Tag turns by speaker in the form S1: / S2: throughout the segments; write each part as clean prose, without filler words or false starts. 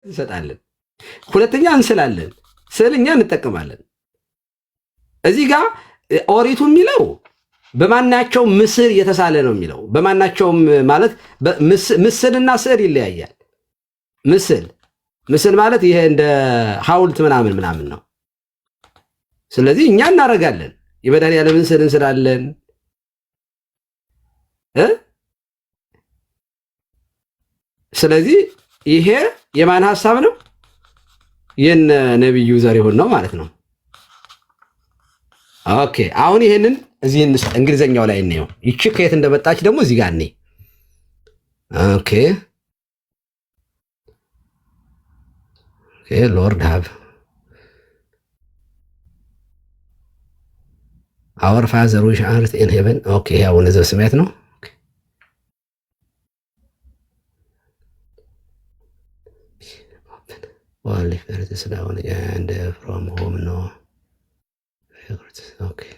S1: እንሰጣለን። ሁለተኛ እንስላለን። ስዕል እኛ እንጠቀማለን። እዚህ ጋር ኦሪቱ የሚለው በማናቸው ምስል የተሳለ ነው የሚለው። በማናቸውም ማለት ምስልና ስዕል ይለያያል። ምስል ማለት ይሄ እንደ ሐውልት ምናምን ነው። ስለዚህ እኛ እናደርጋለን። የመድኃኒዓለምን ስዕል እንስላለን። ስለዚህ ይሄ የማን ሐሳብ ነው? የነ ነብዩ ዘሪሁን ነው ማለት ነው። ኦኬ አሁን ይሄንን እዚህ እንግሊዘኛው ላይ እንየው። ይቺ ከየት እንደመጣች ደግሞ እዚህ ጋር እኔ ኦኬ ሎርድ ሃቭ አወር ፋዘር ዊች አርት ኢን ሄቨን። ኦኬ ያው እነዚህ ስሜት ነው። Only first down and from home no. Okay.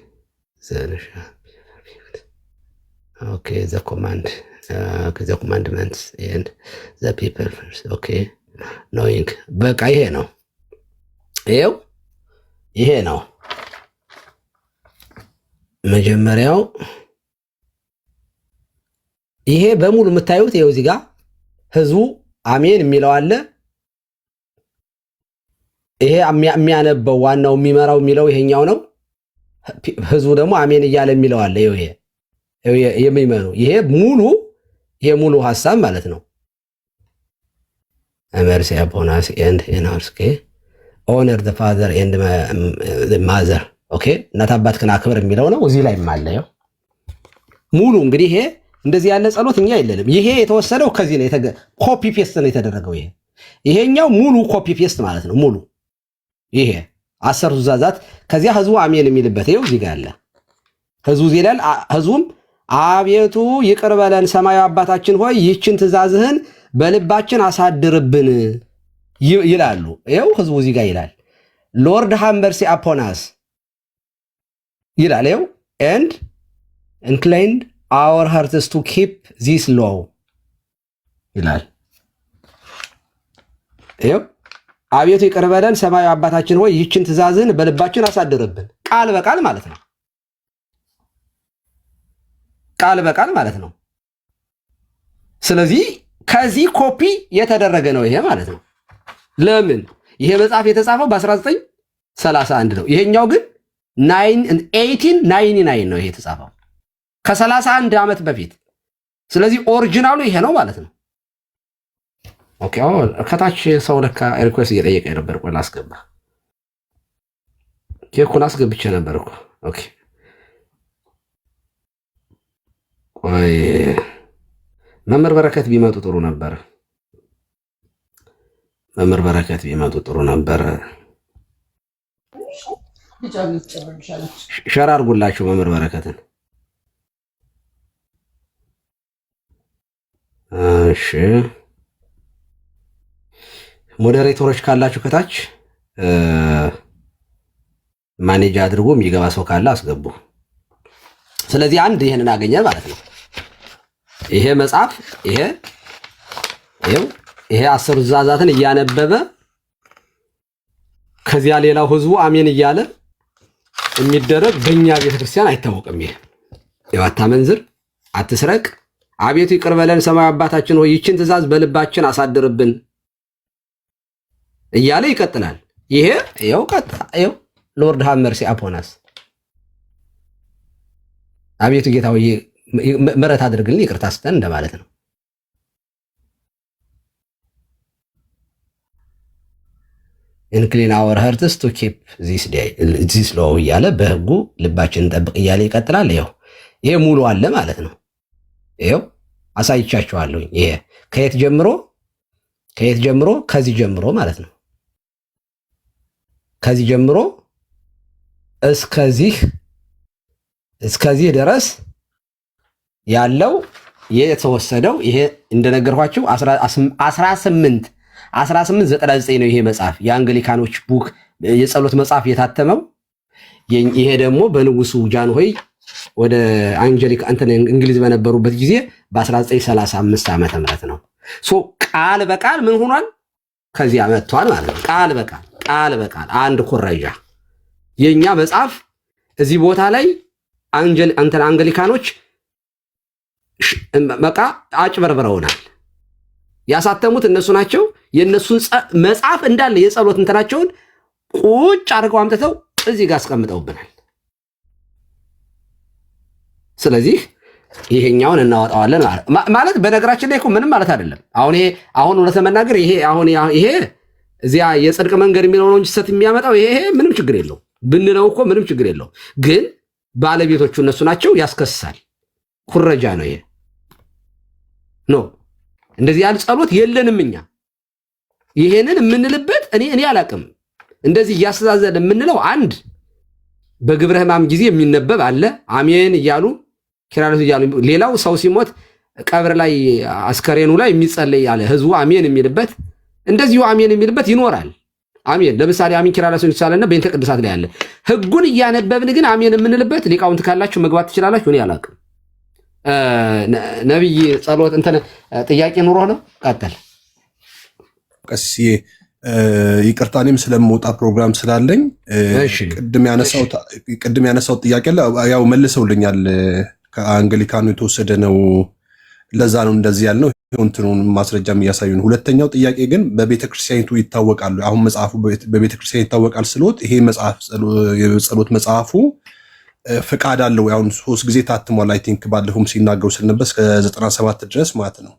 S1: Okay, the commandments and the people first. Okay. Knowing. በቃ ይሄ ነው። ይሄ ነው መጀመሪያው። ይሄ በሙሉ የምታዩት ይኸው እዚህ ጋር ህዝቡ አሜን የሚለው አለ። ይሄ የሚያነበው ዋናው የሚመራው የሚለው ይሄኛው ነው። ህዝቡ ደግሞ አሜን እያለ የሚለው አለ። ይሄ የሚመኑ ይሄ ሙሉ ሐሳብ ማለት ነው። mercy upon us and in our care honor the father and the mother. ኦኬ እናት አባትህን አክብር የሚለው ነው። እዚህ ላይ ማለየው ሙሉ እንግዲህ ይሄ እንደዚህ ያለ ጸሎት እኛ የለንም። ይሄ የተወሰደው ከዚህ ነው። ኮፒ ፔስት ነው የተደረገው። ይሄኛው ሙሉ ኮፒ ፔስት ማለት ነው። ሙሉ ይሄ 10 ትእዛዛት ከዚያ ህዝቡ አሜን የሚልበት ይኸው እዚህ ጋር አለ። ህዝቡ ይላል። ህዝቡም አቤቱ ይቅር በለን ሰማያዊ አባታችን ሆይ ይህችን ትእዛዝህን በልባችን አሳድርብን ይላሉ። ይኸው ህዝቡ እዚህ ጋር ይላል። ሎርድ ሃቭ መርሲ አፖን አስ ይላል። ይኸው and inclined our hearts to keep this law ይላል። ይኸው አቤቱ ይቅር በለን ሰማያዊ አባታችን ሆይ ይህችን ትእዛዝህን በልባችን አሳድርብን። ቃል በቃል ማለት ነው። ቃል በቃል ማለት ነው። ስለዚህ ከዚህ ኮፒ የተደረገ ነው ይሄ ማለት ነው። ለምን ይሄ መጽሐፍ የተጻፈው በ1931 ነው። ይሄኛው ግን 1899 ነው ይሄ የተጻፈው ከ31 ዓመት በፊት። ስለዚህ ኦሪጂናሉ ይሄ ነው ማለት ነው። ኦኬ ከታች ሰው ለካ ሪኩዌስት እየጠየቀ ነበር። ቆይ ላስገባ። ኬኩን አስገብቼ ነበር እኮ። ኦኬ ቆይ መምህር በረከት ቢመጡ ጥሩ ነበር። መምህር በረከት ቢመጡ ጥሩ ነበር። ሸር አድርጉላችሁ መምህር በረከትን። እሺ ሞዴሬተሮች ካላችሁ ከታች ማኔጅ አድርጉ። የሚገባ ሰው ካለ አስገቡ። ስለዚህ አንድ ይሄንን አገኘ ማለት ነው። ይሄ መጽሐፍ ይሄ 10 ትእዛዛትን እያነበበ ከዚያ ሌላው ህዝቡ አሜን እያለ የሚደረግ በእኛ ቤተክርስቲያን አይታወቅም። ይሄ አታመንዝር፣ አትስረቅ፣ አቤቱ ይቅር በለን ሰማያዊ አባታችን ሆይ ይህችን ትእዛዝ በልባችን አሳድርብን እያለ ይቀጥላል። ይሄ ይኸው ሎርድ ሃቭ መርሲ አፖን አስ አቤቱ ጌታ ሆይ ምሕረት አድርግልን ይቅርታ ስጠን እንደማለት ነው። ኢንክሊን አወር ሀርትስ ቱ ኪፕ ዚስ ሎው እያለ በህጉ ልባችንን ጠብቅ እያለ ይቀጥላል። ይሄ ሙሉ አለ ማለት ነው። ይኸው አሳይቻችኋለሁ። ይሄ ከየት ጀምሮ ከዚህ ጀምሮ ማለት ነው። ከዚህ ጀምሮ እስከዚህ ድረስ ያለው የተወሰደው ይሄ እንደነገርኳችሁ 1899 ነው። ይሄ መጽሐፍ የአንግሊካኖች ቡክ የጸሎት መጽሐፍ የታተመው። ይሄ ደግሞ በንጉሱ ጃንሆይ ወደ አንጀሊካ እንግሊዝ በነበሩበት ጊዜ በ1935 ዓመተ ምህረት ነው። ቃል በቃል ምን ሆኗል? ከዚያ መጥቷል ማለት ነው። ቃል በቃል አንድ ኩረጃ የኛ መጽሐፍ እዚህ ቦታ ላይ አንገሊካኖች በቃ አጭበርብረውናል። ያሳተሙት እነሱ ናቸው። የእነሱን መጽሐፍ እንዳለ የጸሎት እንትናቸውን ቁጭ አድርገው አምጥተው እዚህ ጋር አስቀምጠውብናል። ስለዚህ ይሄኛውን እናወጣዋለን ማለት በነገራችን ላይ እኮ ምንም ማለት አይደለም። አሁን እውነት ለመናገር ይሄ እዚያ የጽድቅ መንገድ የሚለው ነው እንጂ ሰት የሚያመጣው ይሄ ምንም ችግር የለው ብንለው እኮ ምንም ችግር የለው። ግን ባለቤቶቹ እነሱ ናቸው፣ ያስከስሳል። ኩረጃ ነው ይሄ ኖ እንደዚህ ያለ ጸሎት የለንም እኛ። ይሄንን የምንልበት እኔ አላቅም። እንደዚህ እያስተዛዘለ የምንለው አንድ በግብረ ሕማም ጊዜ የሚነበብ አለ አሜን እያሉ ኪራሎስ እያሉ፣ ሌላው ሰው ሲሞት ቀብር ላይ አስከሬኑ ላይ የሚጸለይ ያለ ህዝቡ አሜን የሚልበት እንደዚሁ አሜን የሚልበት ይኖራል። አሜን ለምሳሌ አሜን ኪራሎስ ይቻላልና በእንተ ቅዱሳት ላይ ያለ ህጉን እያነበብን ግን አሜን የምንልበት ሊቃውንት ካላችሁ መግባት ትችላላችሁ። እኔ አላቅም። ነብይ ጸሎት እንትን ጥያቄ ኑሮ ነው ቀጥል።
S2: ቀሲዬ ይቅርታ እኔም ስለምወጣ ፕሮግራም ስላለኝ ቅድም ያነሳው ጥያቄ ያው መልሰውልኛል። ከአንግሊካኑ የተወሰደ ነው፣ ለዛ ነው እንደዚህ ያልነው። እንትኑን ማስረጃም እያሳዩን። ሁለተኛው ጥያቄ ግን በቤተክርስቲያኒቱ ይታወቃሉ። አሁን መጽሐፉ በቤተክርስቲያን ይታወቃል ስሎት ይሄ መጽሐፍ የጸሎት መጽሐፉ ፍቃድ አለው። አሁን 3 ጊዜ ታትሟል። አይ ቲንክ ባለፈውም ሲናገሩ ስለነበር እስከ 97 ድረስ ማለት ነው።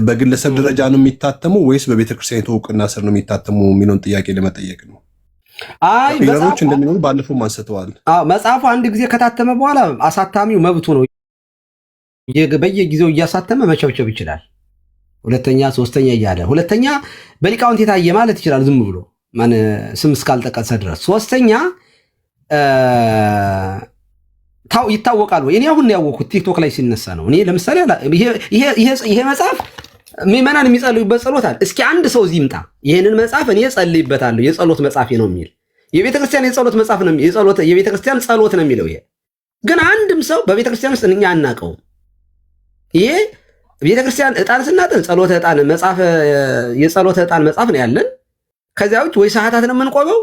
S2: በግለሰብ ደረጃ ነው የሚታተመው ወይስ በቤተክርስቲያኒቱ እውቅና ስር ነው የሚታተመው የሚለውን ጥያቄ ለመጠየቅ ነው። ሌሎች እንደሚሆኑ ባለፈውም አንስተዋል።
S1: መጽሐፉ አንድ ጊዜ ከታተመ በኋላ አሳታሚው መብቱ ነው፣ በየጊዜው እያሳተመ መቸብቸብ ይችላል። ሁለተኛ ሶስተኛ እያለ ሁለተኛ በሊቃውንት የታየ ማለት ይችላል፣ ዝም ብሎ ማን ስም እስካልጠቀሰ ድረስ። ሶስተኛ ይታወቃል ወይ? እኔ አሁን ያወቅሁት ቲክቶክ ላይ ሲነሳ ነው። እኔ ለምሳሌ ይሄ መጽሐፍ ምዕመናን የሚጸልዩበት ጸሎት አለ። እስኪ አንድ ሰው እዚህ ይምጣ ይሄንን መጽሐፍ እኔ ጸልይበታለሁ የጸሎት መጽሐፍ ነው የሚል የቤተክርስቲያን የጸሎት መጽሐፍ ነው፣ የቤተክርስቲያን ጸሎት ነው የሚለው። ይሄ ግን አንድም ሰው በቤተክርስቲያን ውስጥ እኛ አናውቀውም። ይሄ ቤተክርስቲያን ዕጣን ስናጥን ጸሎተ ዕጣን መጽሐፍ የጸሎተ ዕጣን መጽሐፍ ነው ያለን። ከዚያ ውጭ ወይ ሰዓታት ነው የምንቆመው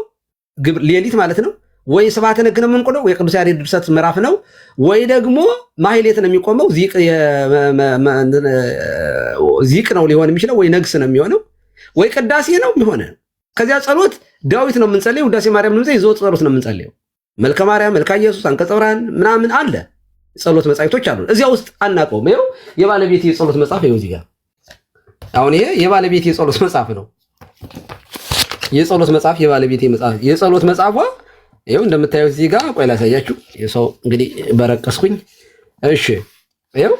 S1: ሌሊት ማለት ነው፣ ወይ ስብሐተ ነግ ነው የምንቆመው፣ ወይ ቅዱስ ያሬድ ድርሰት ምዕራፍ ነው፣ ወይ ደግሞ ማህሌት ነው የሚቆመው። ዚቅ ነው ሊሆን የሚችለው፣ ወይ ነግስ ነው የሚሆነው፣ ወይ ቅዳሴ ነው የሚሆነው። ከዚያ ጸሎት ዳዊት ነው የምንጸልየው፣ ውዳሴ ማርያም ነው የምንጸልየው፣ ይዞት ጸሎት ነው የምንጸልየው። መልከ ማርያም፣ መልካ ኢየሱስ፣ አንቀጸ ብርሃን ምናምን አለ ጸሎት መጻሕፍቶች አሉ። እዚያ ውስጥ አናውቀውም። ይኸው የባለቤት የጸሎት መጽሐፍ ይኸው እዚህ ጋር አሁን ይሄ የባለቤት የጸሎት መጽሐፍ ነው። የጸሎት መጽሐፍ የባለቤት መጽሐፍ የጸሎት መጽሐፏ ይኸው እንደምታዩት እዚህ ጋር ቆይ ላሳያችሁ። የሰው እንግዲህ በረቀስኩኝ። እሺ ይኸው